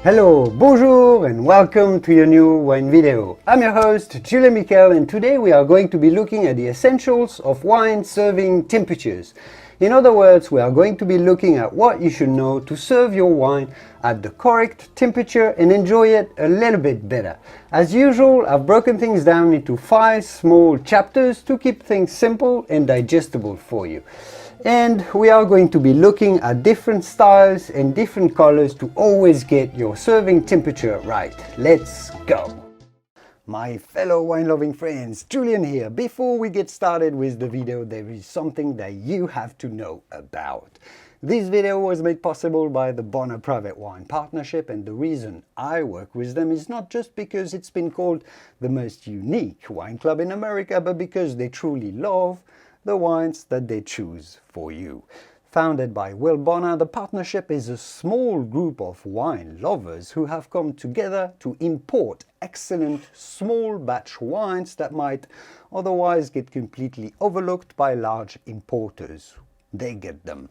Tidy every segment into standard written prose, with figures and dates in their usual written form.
Hello, bonjour and welcome to your new wine video. I'm your host Julien and today we are going to be looking at the essentials of wine serving temperatures. In other words, we are going to be looking at what you should know to serve your wine at the correct temperature and enjoy it a little bit better. As usual, I've broken things down into 5 small chapters to keep things simple and digestible for you. And we are going to be looking at different styles and different colors to always get your serving temperature right. Let's go! My fellow wine-loving friends, Julien here. Before we get started with the video, there is something that you have to know about. This video was made possible by the Bonner Private Wine Partnership, and the reason I work with them is not just because it's been called the most unique wine club in America, but because they truly love the wines that they choose for you. Founded by Will Bonner, the partnership is a small group of wine lovers who have come together to import excellent small batch wines that might otherwise get completely overlooked by large importers. They get them.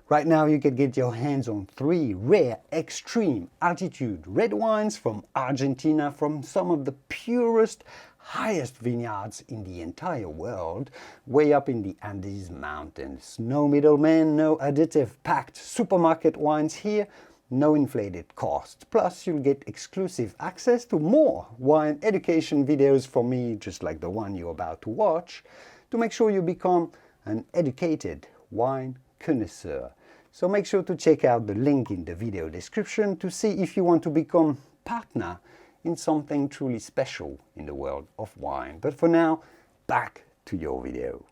Right now you can get your hands on 3 rare extreme altitude red wines from Argentina, from some of the purest, highest vineyards in the entire world, way up in the Andes Mountains. No middlemen, no additive packed supermarket wines here, no inflated cost. Plus you'll get exclusive access to more wine education videos from me, just like the one you're about to watch, to make sure you become an educated wine connoisseur. So make sure to check out the link in the video description to see if you want to become partner in something truly special in the world of wine. But for now, back to your video.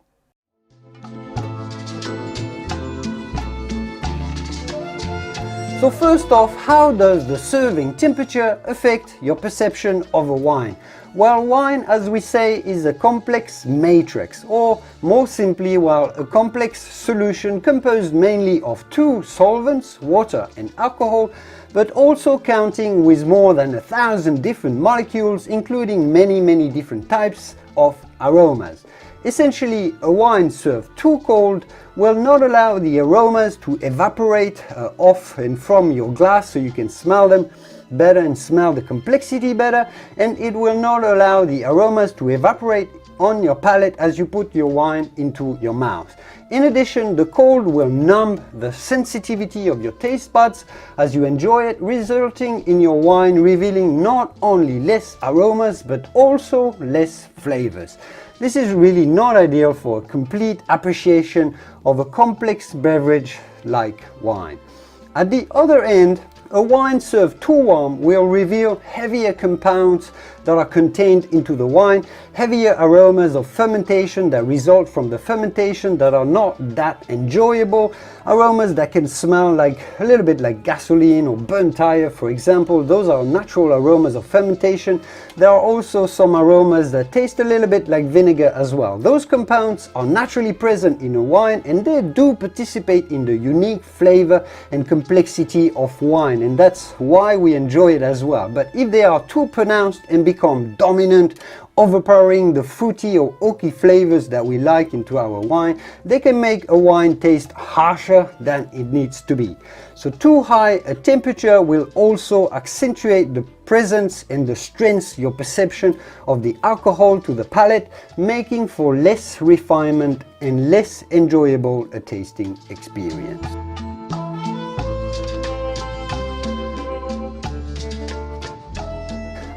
So first off, how does the serving temperature affect your perception of a wine? Well, wine, as we say, is a complex matrix, or more simply, a complex solution composed mainly of 2 solvents, water and alcohol, but also counting with more than 1,000 different molecules, including many different types of aromas. Essentially, a wine served too cold will not allow the aromas to evaporate off and from your glass so you can smell them better and smell the complexity better, and it will not allow the aromas to evaporate on your palate as you put your wine into your mouth. In addition, the cold will numb the sensitivity of your taste buds as you enjoy it, resulting in your wine revealing not only less aromas but also less flavors. This is really not ideal for a complete appreciation of a complex beverage like wine. At the other end, a wine served too warm will reveal heavier compounds that are contained into the wine, heavier aromas of fermentation that result from the fermentation that are not that enjoyable, aromas that can smell like a little bit like gasoline or burnt tire, for example. Those are natural aromas of fermentation. There are also some aromas that taste a little bit like vinegar as well. Those compounds are naturally present in a wine, and they do participate in the unique flavor and complexity of wine, and that's why we enjoy it as well. But if they are too pronounced and become dominant, overpowering the fruity or oaky flavors that we like into our wine, they can make a wine taste harsher than it needs to be. So too high a temperature will also accentuate the presence and the strength, your perception of the alcohol to the palate, making for less refinement and less enjoyable a tasting experience.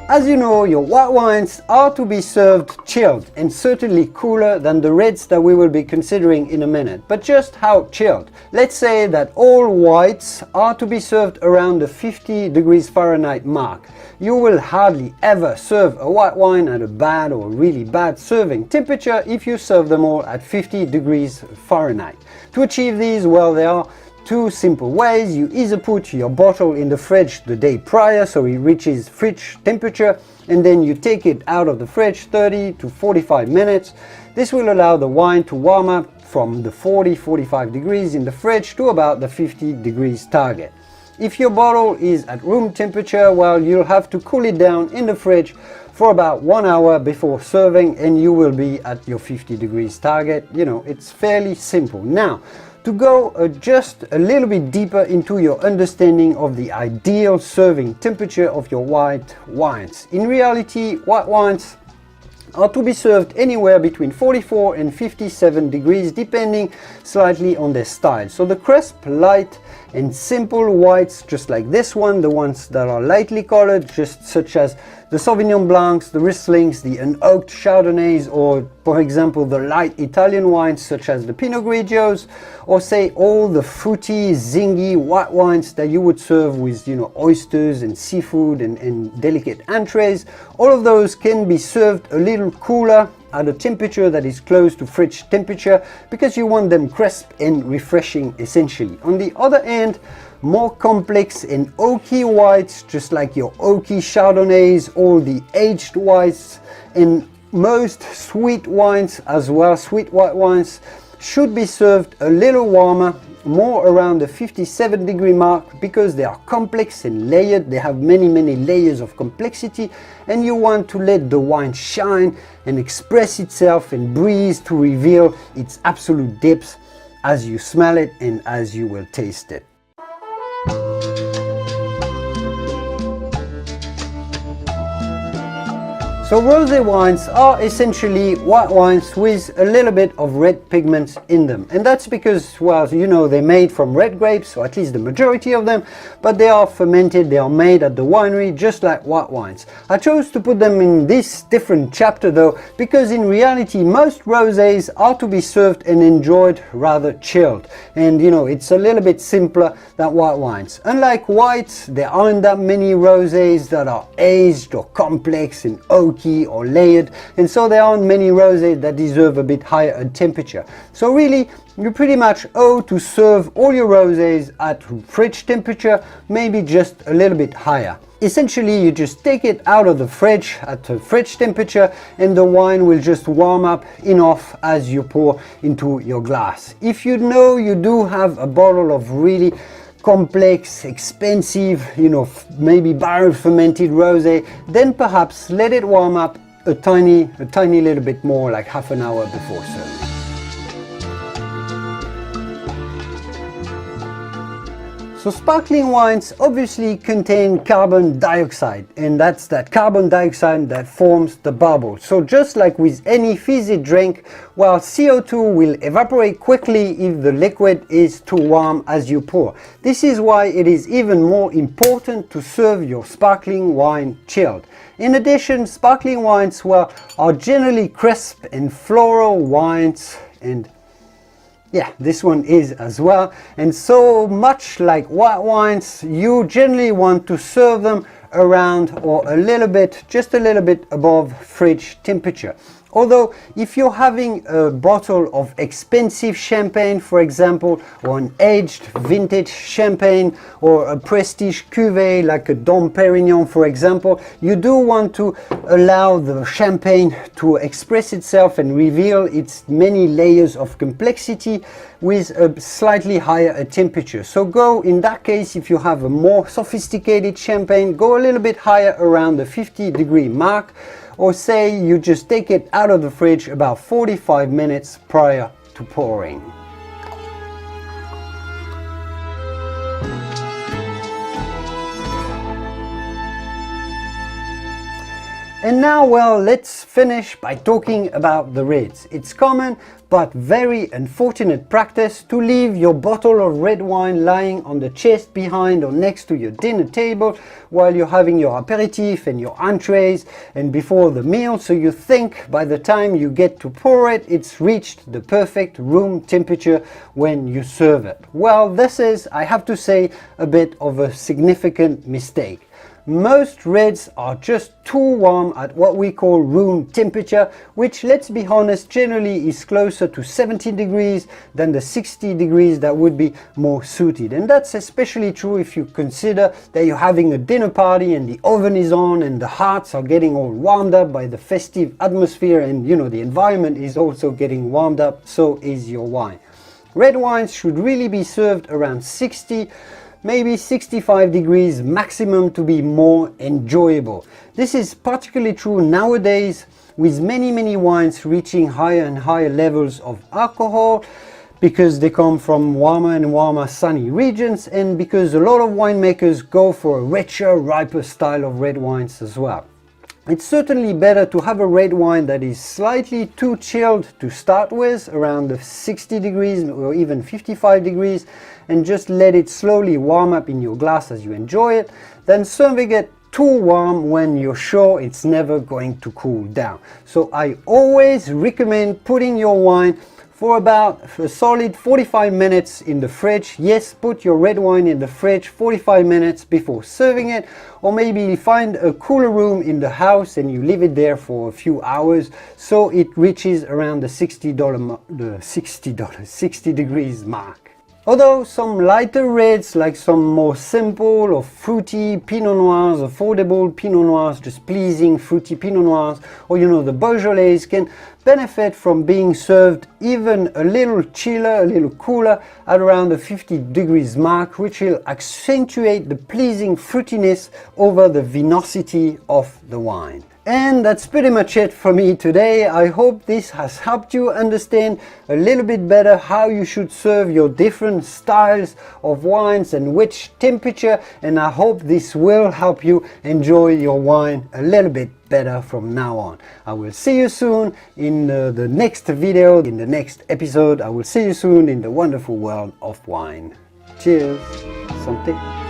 As you know, your white wines are to be served chilled and certainly cooler than the reds that we will be considering in a minute. But just how chilled? Let's say that all whites are to be served around the 50 degrees Fahrenheit mark. You will hardly ever serve a white wine at a bad or really bad serving temperature if you serve them all at 50 degrees Fahrenheit. To achieve these, well, there are two simple ways. You either put your bottle in the fridge the day prior so it reaches fridge temperature, and then you take it out of the fridge 30 to 45 minutes. This will allow the wine to warm up from the 40-45 degrees in the fridge to about the 50 degrees target. If your bottle is at room temperature, well, you'll have to cool it down in the fridge for about 1 hour before serving, and you will be at your 50 degrees target. You know, it's fairly simple. Now, to go just a little bit deeper into your understanding of the ideal serving temperature of your white wines. In reality, white wines are to be served anywhere between 44 and 57 degrees, depending slightly on their style. So the crisp, light and simple whites, just like this one, the ones that are lightly colored, just such as the Sauvignon Blancs, the Rieslings, the unoaked Chardonnays, or for example the light Italian wines such as the Pinot Grigios, or say all the fruity, zingy white wines that you would serve with, you know, oysters and seafood and delicate entrees. All of those can be served a little cooler at a temperature that is close to fridge temperature, because you want them crisp and refreshing essentially. On the other hand, more complex and oaky whites, just like your oaky Chardonnays, all the aged whites, and most sweet wines as well, sweet white wines, should be served a little warmer, more around the 57 degree mark, because they are complex and layered. They have many layers of complexity, and you want to let the wine shine and express itself and breathe to reveal its absolute depths as you smell it and as you will taste it. So rosé wines are essentially white wines with a little bit of red pigments in them. And that's because, well, you know, they're made from red grapes, or at least the majority of them, but they are fermented, they are made at the winery just like white wines. I chose to put them in this different chapter though, because in reality most rosés are to be served and enjoyed rather chilled. And you know, it's a little bit simpler than white wines. Unlike whites, there aren't that many rosés that are aged or complex and oaky or layered, and so there aren't many rosés that deserve a bit higher temperature. So really, you pretty much owe to serve all your rosés at fridge temperature, maybe just a little bit higher. Essentially, you just take it out of the fridge at fridge temperature, and the wine will just warm up enough as you pour into your glass. If you know you do have a bottle of really complex, expensive, you know, maybe barrel fermented rosé, then perhaps let it warm up a tiny little bit more, like half an hour before serving. So sparkling wines obviously contain carbon dioxide, and that's that carbon dioxide that forms the bubble. So just like with any fizzy drink, well, CO2 will evaporate quickly if the liquid is too warm as you pour. This is why it is even more important to serve your sparkling wine chilled. In addition, sparkling wines, well, are generally crisp and floral wines, and yeah, this one is as well. And so much like white wines, you generally want to serve them around or a little bit, just a little bit above fridge temperature. Although if you're having a bottle of expensive champagne, for example, or an aged vintage champagne, or a prestige cuvée like a Dom Pérignon, for example, you do want to allow the champagne to express itself and reveal its many layers of complexity with a slightly higher temperature. So go, in that case, if you have a more sophisticated champagne, go a little bit higher around the 50 degree mark. Or say you just take it out of the fridge about 45 minutes prior to pouring. And now, well, let's finish by talking about the rids. It's common but very unfortunate practice to leave your bottle of red wine lying on the chest behind or next to your dinner table while you're having your aperitif and your entrees and before the meal, so you think by the time you get to pour it, it's reached the perfect room temperature when you serve it. Well, this is, I have to say, a bit of a significant mistake. Most reds are just too warm at what we call room temperature, which, let's be honest, generally is closer to 70 degrees than the 60 degrees that would be more suited. And that's especially true if you consider that you're having a dinner party and the oven is on and the hearts are getting all warmed up by the festive atmosphere, and you know, the environment is also getting warmed up, so is your wine. Red wines should really be served around 60, maybe 65 degrees maximum to be more enjoyable. This is particularly true nowadays, with many wines reaching higher and higher levels of alcohol, because they come from warmer and warmer sunny regions, and because a lot of winemakers go for a richer, riper style of red wines as well. It's certainly better to have a red wine that is slightly too chilled to start with, around the 60 degrees or even 55 degrees, and just let it slowly warm up in your glass as you enjoy it, than serving it too warm when you're sure it's never going to cool down. So I always recommend putting your wine for about a solid 45 minutes in the fridge. Yes, put your red wine in the fridge 45 minutes before serving it, or maybe find a cooler room in the house and you leave it there for a few hours so it reaches around the $60 60 degrees mark. Although some lighter reds, like some more simple or fruity Pinot Noirs, affordable Pinot Noirs, just pleasing fruity Pinot Noirs, or you know, the Beaujolais, can benefit from being served even a little chiller, a little cooler, at around the 50 degrees mark, which will accentuate the pleasing fruitiness over the vinosity of the wine. And that's pretty much it for me today. I hope this has helped you understand a little bit better how you should serve your different styles of wines and which temperature, and I hope this will help you enjoy your wine a little bit better from now on. I will see you soon in the next video, in the next episode. I will see you soon in the wonderful world of wine. Cheers! Santé!